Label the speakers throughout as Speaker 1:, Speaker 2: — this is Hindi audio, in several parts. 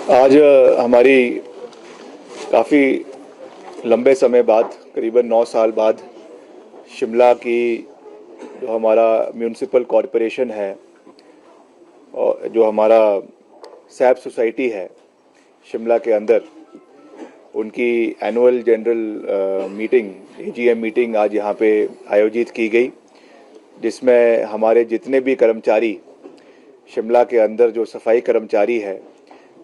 Speaker 1: आज हमारी काफ़ी लंबे समय बाद, करीबन 9 साल बाद, शिमला की जो हमारा म्यूनिसिपल कॉरपोरेशन है और जो हमारा सैप सोसाइटी है शिमला के अंदर, उनकी annual general meeting, AGM meeting आज यहाँ पे आयोजित की गई, जिसमें हमारे जितने भी कर्मचारी शिमला के अंदर जो सफाई कर्मचारी है,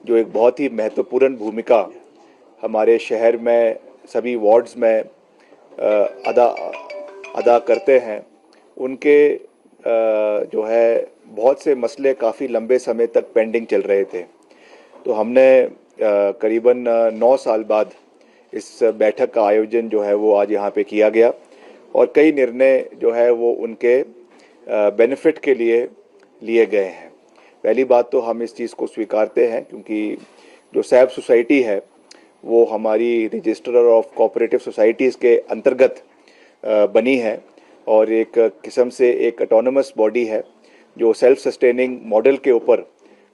Speaker 1: जो एक बहुत ही महत्वपूर्ण भूमिका हमारे शहर में सभी वार्ड्स में अदा अदा करते हैं, उनके जो है बहुत से मसले काफ़ी लंबे समय तक पेंडिंग चल रहे थे। तो हमने करीबन 9 साल बाद इस बैठक का आयोजन जो है वो आज यहाँ पे किया गया और कई निर्णय जो है वो उनके बेनिफिट के लिए गए हैं। पहली बात तो हम इस चीज़ को स्वीकारते हैं क्योंकि जो सैप सोसाइटी है वो हमारी रजिस्ट्रार ऑफ कोऑपरेटिव सोसाइटीज़ के अंतर्गत बनी है और एक किस्म से एक ऑटोनमस बॉडी है जो सेल्फ सस्टेनिंग मॉडल के ऊपर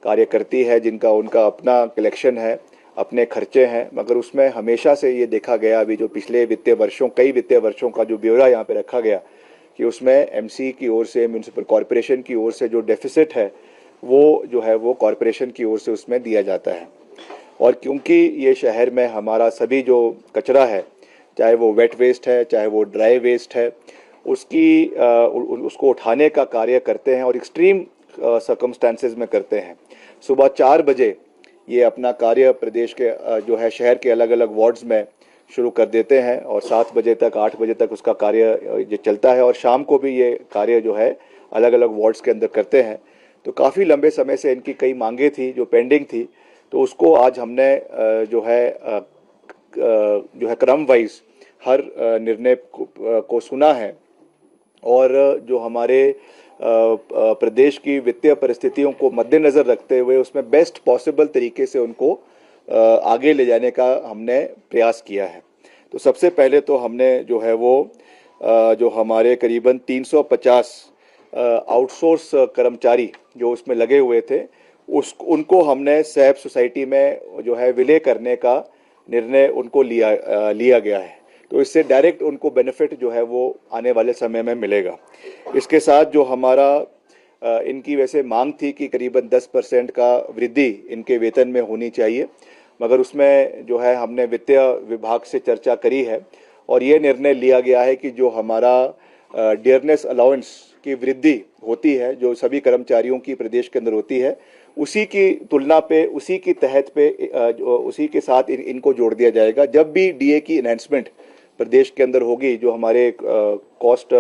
Speaker 1: कार्य करती है, जिनका उनका अपना कलेक्शन है, अपने खर्चे हैं, मगर उसमें हमेशा से ये देखा गया, अभी जो पिछले कई वित्तीय वर्षों का जो ब्यौरा यहाँ पे रखा गया कि उसमें एमसी की ओर से, म्यूनिसिपल कॉरपोरेशन की ओर से जो डेफिसिट है वो जो है वो कॉरपोरेशन की ओर से उसमें दिया जाता है। और क्योंकि ये शहर में हमारा सभी जो कचरा है, चाहे वो वेट वेस्ट है, चाहे वो ड्राई वेस्ट है, उसको उठाने का कार्य करते हैं और एक्सट्रीम सर्कमस्टेंसेस में करते हैं। सुबह 4 बजे ये अपना कार्य प्रदेश के जो है शहर के अलग अलग वार्ड्स में शुरू कर देते हैं और 7 बजे तक, 8 बजे तक उसका कार्य ये चलता है और शाम को भी ये कार्य जो है अलग अलग वार्ड्स के अंदर करते हैं। तो काफ़ी लंबे समय से इनकी कई मांगे थी जो पेंडिंग थी, तो उसको आज हमने जो है क्रम वाइज हर निर्णय को सुना है और जो हमारे प्रदेश की वित्तीय परिस्थितियों को मद्देनज़र रखते हुए उसमें बेस्ट पॉसिबल तरीके से उनको आगे ले जाने का हमने प्रयास किया है। तो सबसे पहले तो हमने जो है वो जो हमारे करीबन 350 आउटसोर्स कर्मचारी जो उसमें लगे हुए थे उनको हमने सैप सोसाइटी में जो है विलय करने का निर्णय उनको लिया गया है। तो इससे डायरेक्ट उनको बेनिफिट जो है वो आने वाले समय में मिलेगा। इसके साथ जो हमारा इनकी वैसे मांग थी कि करीबन 10% का वृद्धि इनके वेतन में होनी चाहिए, मगर उसमें जो है हमने वित्तीय विभाग से चर्चा करी है और ये निर्णय लिया गया है कि जो हमारा डियरनेस अलाउंस की वृद्धि होती है, जो सभी कर्मचारियों की प्रदेश के अंदर होती है, उसी की तुलना पे, उसी की तहत पे उसी के साथ इनको जोड़ दिया जाएगा। जब भी डीए की एनहांसमेंट प्रदेश के अंदर होगी, जो हमारे कॉस्ट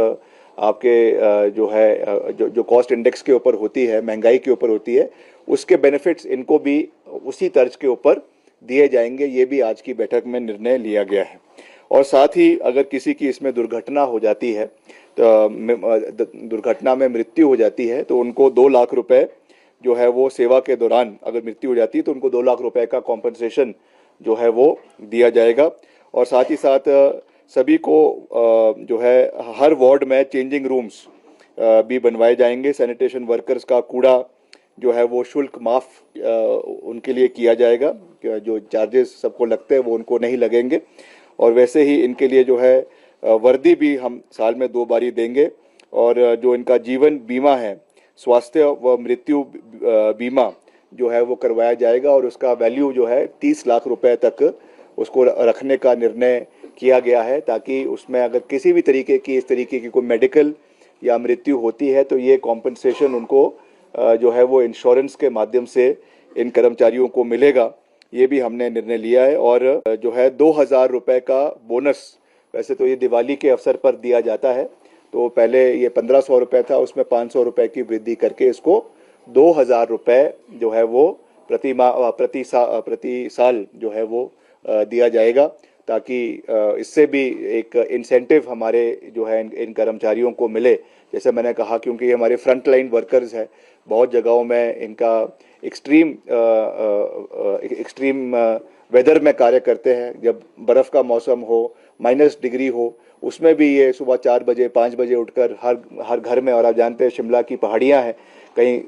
Speaker 1: आपके जो है जो कॉस्ट इंडेक्स के ऊपर होती है, महंगाई के ऊपर होती है, उसके बेनिफिट्स इनको भी उसी तर्ज के ऊपर दिए जाएंगे। ये भी आज की बैठक में निर्णय लिया गया है। और साथ ही अगर किसी की इसमें दुर्घटना हो जाती है, तो दुर्घटना में मृत्यु हो जाती है, तो उनको 2 लाख रुपए जो है वो सेवा के दौरान अगर मृत्यु हो जाती है तो उनको 2 लाख रुपए का कॉम्पनसेशन जो है वो दिया जाएगा। और साथ ही साथ सभी को जो है हर वार्ड में चेंजिंग रूम्स भी बनवाए जाएंगे। सैनिटेशन वर्कर्स का कूड़ा जो है वो शुल्क माफ़ उनके लिए किया जाएगा, जो चार्जेस सबको लगते हैं वो उनको नहीं लगेंगे। और वैसे ही इनके लिए जो है वर्दी भी हम साल में 2 बारी देंगे और जो इनका जीवन बीमा है, स्वास्थ्य व मृत्यु बीमा जो है वो करवाया जाएगा और उसका वैल्यू जो है 30 लाख रुपए तक उसको रखने का निर्णय किया गया है, ताकि उसमें अगर किसी भी तरीके की इस तरीके की कोई मेडिकल या मृत्यु होती है तो ये कॉम्पनसेशन उनको जो है वो इंश्योरेंस के माध्यम से इन कर्मचारियों को मिलेगा। ये भी हमने निर्णय लिया है। और जो है 2,000 रुपए का बोनस, वैसे तो ये दिवाली के अवसर पर दिया जाता है, तो पहले ये 1,500 रुपये था, उसमें 500 रुपये की वृद्धि करके इसको 2,000 रुपये जो है वो प्रति साल जो है वो दिया जाएगा, ताकि इससे भी एक इंसेंटिव हमारे जो है इन कर्मचारियों को मिले। जैसे मैंने कहा, क्योंकि ये हमारे फ्रंट लाइन वर्कर्स है, बहुत जगहों में इनका एक्सट्रीम वेदर में कार्य करते हैं, जब बर्फ़ का मौसम हो, -डिग्री हो, उसमें भी ये सुबह 4 बजे 5 बजे उठकर हर घर में, और आप जानते हैं शिमला की पहाड़ियाँ हैं, कहीं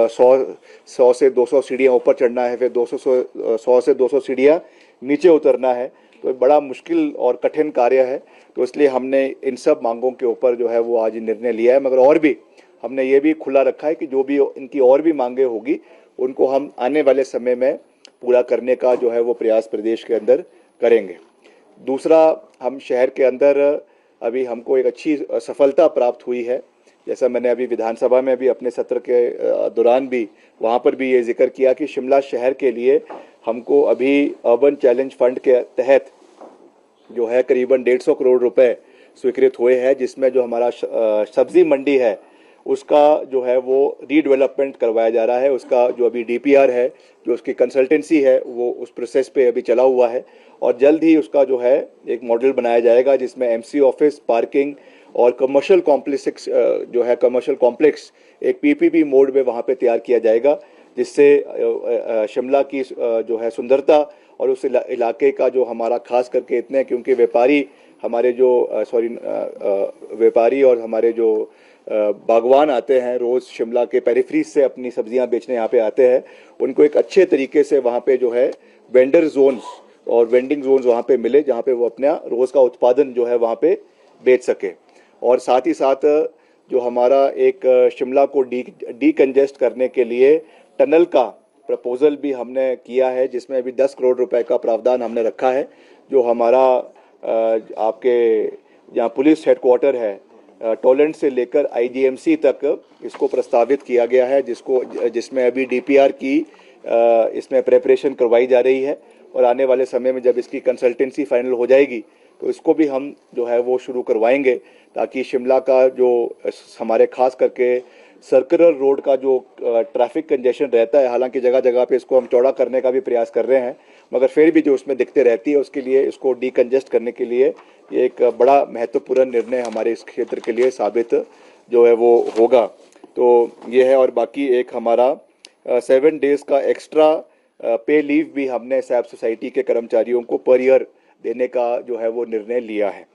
Speaker 1: 100 से 200 सीढ़ियाँ ऊपर चढ़ना है, फिर 100 से 200 सीढ़ियाँ नीचे उतरना है, तो बड़ा मुश्किल और कठिन कार्य है। तो इसलिए हमने इन सब मांगों के ऊपर जो है वो आज निर्णय लिया है। मगर और भी हमने ये भी खुला रखा है कि जो भी इनकी और भी मांगे होगी उनको हम आने वाले समय में पूरा करने का जो है वो प्रयास प्रदेश के अंदर करेंगे। दूसरा, हम शहर के अंदर अभी हमको एक अच्छी सफलता प्राप्त हुई है। जैसा मैंने अभी विधानसभा में भी अपने सत्र के दौरान भी वहाँ पर भी ये जिक्र किया कि शिमला शहर के लिए हमको अभी अर्बन चैलेंज फंड के तहत जो है करीबन 150 करोड़ रुपए स्वीकृत हुए हैं, जिसमें जो हमारा सब्जी मंडी है उसका जो है वो रीडेवलपमेंट करवाया जा रहा है। उसका जो अभी डीपीआर है, जो उसकी कंसल्टेंसी है, वो उस प्रोसेस पे अभी चला हुआ है और जल्द ही उसका जो है एक मॉडल बनाया जाएगा जिसमें एमसी ऑफिस, पार्किंग और कमर्शियल कॉम्प्लेक्स जो है कमर्शियल कॉम्प्लेक्स एक पीपीपी मोड में वहाँ पे तैयार किया जाएगा, जिससे शिमला की जो है सुंदरता और उस इलाके का जो हमारा खास करके इतने, क्योंकि व्यापारी हमारे जो व्यापारी और हमारे जो बागवान आते हैं रोज़ शिमला के पेरिफेरी से अपनी सब्जियां बेचने यहाँ पे आते हैं, उनको एक अच्छे तरीके से वहाँ पे जो है वेंडर जोन्स और वेंडिंग जोन्स वहाँ पे मिले, जहाँ पे वो अपना रोज़ का उत्पादन जो है वहाँ पे बेच सके। और साथ ही साथ जो हमारा एक शिमला को डीकंजेस्ट करने के लिए टनल का प्रपोजल भी हमने किया है, जिसमें अभी 10 करोड़ रुपए का प्रावधान हमने रखा है, जो हमारा आपके जहाँ पुलिस हेडक्वार्टर है टोलेंट से लेकर आईजीएमसी तक इसको प्रस्तावित किया गया है, जिसमें अभी डीपीआर की इसमें प्रेपरेशन करवाई जा रही है और आने वाले समय में जब इसकी कंसल्टेंसी फाइनल हो जाएगी तो इसको भी हम जो है वो शुरू करवाएंगे, ताकि शिमला का जो हमारे खास करके सर्कुलर रोड का जो ट्रैफिक कंजेशन रहता है, हालांकि जगह जगह पे इसको हम चौड़ा करने का भी प्रयास कर रहे हैं, मगर फिर भी जो उसमें दिक्कतें रहती है उसके लिए इसको डीकंजेस्ट करने के लिए ये एक बड़ा महत्वपूर्ण निर्णय हमारे इस क्षेत्र के लिए साबित जो है वो होगा। तो ये है। और बाकी एक हमारा 7 डेज का एक्स्ट्रा पे लीव भी हमने सैप सोसाइटी के कर्मचारियों को पर ईयर देने का जो है वो निर्णय लिया है।